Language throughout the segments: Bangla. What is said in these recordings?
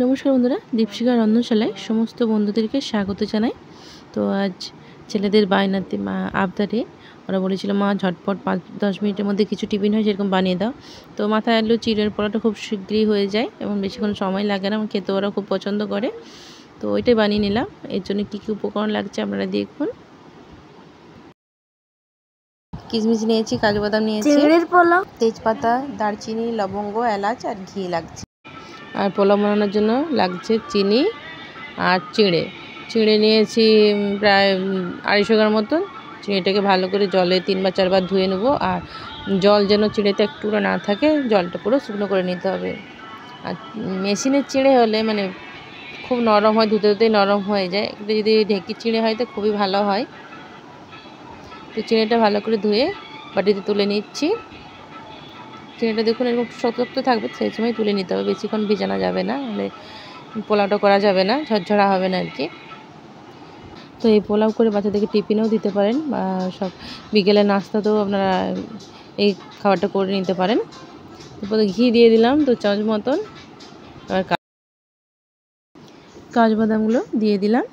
নমস্কার বন্ধুরা, দীপশিখা রন্ধনশালায় সমস্ত বন্ধুদেরকে স্বাগত জানাই। তো আজ ছেলেদের বায়নাতে আবদারে ওরা বলেছিল, মা ঝটপট 5-10 মিনিটের মধ্যে কিছু টিফিন হয় সেরকম বানিয়ে দাও। তো মাথায় আলু চিড়ের পরোটা খুব শীঘ্রই হয়ে যায় এবং বেশিক্ষণ সময় লাগে না, খেতে ওরা খুব পছন্দ করে। তো ওইটাই বানিয়ে নিলাম। এর জন্য কী কী উপকরণ লাগছে আপনারা দেখুন। কিশমিশ নিয়েছি, কাজু বাদাম নিয়েছি, তেজপাতা, দারচিনি, লবঙ্গ, এলাচ আর ঘি লাগছে। আর পোলাও বানানোর জন্য লাগছে চিনি আর চিড়ে নিয়েছি প্রায় 250 গ্রাম মতন। চিড়েটাকে ভালো করে জলে 3 বা 4 বার ধুয়ে নেব। আর জল যেন চিড়েতে একটু না থাকে, জলটা পুরো শুকনো করে নিতে হবে। আর মেশিনের চিড়ে হলে মানে খুব নরম হয়, ধুতে ধুতেই নরম হয়ে যায়। একটু যদি ঢেঁকির চিড়ে হয় তো খুবই ভালো হয়। তো চিড়েটা ভালো করে ধুয়ে বাটিতে তুলে নিচ্ছি। চিড়েটা দেখুন এরকম শক্ত থাকবে, সেই সময় তুলে নিতে হবে, বেশিক্ষণ ভিজানো যাবে না, নাহলে পোলাওটা করা যাবে না, ঝরঝরা হবে না আর কি। তো এই পোলাও করে বাচ্চাদেরকে টিফিনেও দিতে পারেন বা সব বিকেলের নাস্তাতেও আপনারা এই খাবারটা করে নিতে পারেন। তারপরে ঘি দিয়ে দিলাম 2 চামচ মতন। আর কাজু বাদামগুলো দিয়ে দিলাম,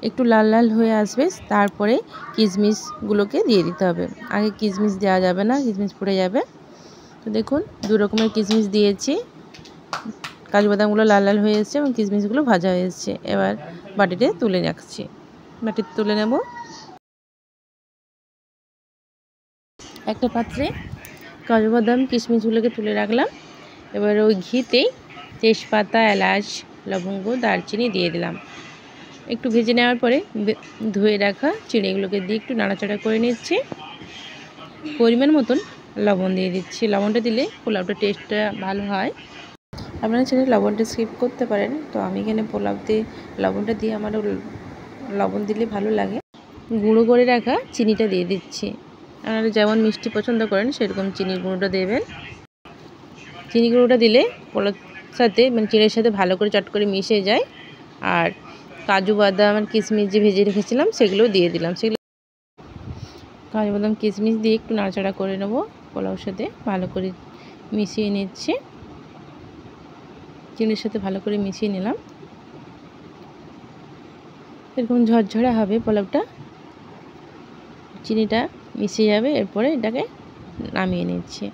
একটু লাল লাল হয়ে আসবে, তারপরে কিশমিশগুলোকে দিয়ে দিতে হবে। আগে কিশমিশ দেওয়া যাবে না, কিশমিশ পুড়ে যাবে। তো দেখুন 2 রকমের কিশমিশ দিয়েছি, কাজু বাদামগুলো লাল লাল হয়ে এসেছে এবং কিশমিশগুলো ভাজা হয়ে এসেছে। এবার বাটিতে তুলে রাখছি, বাটিতে তুলে নেব। একটা পাত্রে কাজু বাদাম কিশমিশগুলোকে তুলে রাখলাম। এবার ওই ঘিতেই তেজপাতা, এলাচ, লবঙ্গ, দারচিনি দিয়ে দিলাম। একটু ভেজে নেওয়ার পরে ধুয়ে রাখা চিড়েগুলোকে দিয়ে একটু নাড়াচাড়া করে নিচ্ছি। পরিমাণ মতন লবণ দিয়ে দিচ্ছি, লবণটা দিলে পোলাওটা টেস্টটা ভালো হয়। আপনারা চাইলে লবণটা স্কিপ করতে পারেন, তো আমি এখানে পোলাওতে লবণটা দিয়ে, আমারও লবণ দিলে ভালো লাগে। গুঁড়ো করে রাখা চিনিটা দিয়ে দিচ্ছি। আপনারা যেমন মিষ্টি পছন্দ করেন সেরকম চিনির গুঁড়োটা দেবেন। চিনি গুঁড়োটা দিলে পোলাওর সাথে মানে চিনির সাথে ভালো করে চট করে মিশে যায়। আর কাজু বাদাম আর কিশমিশ যে ভেজে রেখেছিলাম সেগুলোও দিয়ে দিলাম। কাজু বাদাম কিশমিশ দিয়ে একটু নাড়াচাড়া করে নেব, পোলাওর সাথে ভালো করে মিশিয়ে নিচ্ছি। চিনির সাথে ভালো করে মিশিয়ে নিলাম। এরকম ঝরঝরা হবে পোলাওটা, চিনিটা মিশে যাবে। এরপরে এটাকে নামিয়ে নিচ্ছি,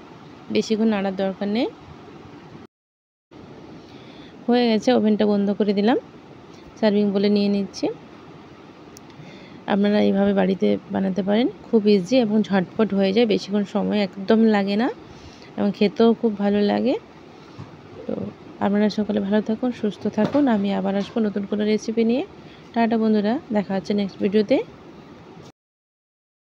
বেশিক্ষণ নাড়ার দরকার নেই। হয়ে গেছে, ওভেনটা বন্ধ করে দিলাম, সার্ভিং বলে নিয়ে নিচ্ছি। আপনারা এইভাবে বাড়িতে বানাতে পারেন, খুব ইজি এবং ঝটপট হয়ে যায়, বেশিক্ষণ সময় একদম লাগে না এবং খেতেও খুব ভালো লাগে। তো আপনারা সকলে ভালো থাকুন, সুস্থ থাকুন। আমি আবার আসবো নতুন কোনো রেসিপি নিয়ে। টাটা বন্ধুরা, দেখা হচ্ছে নেক্সট ভিডিওতে।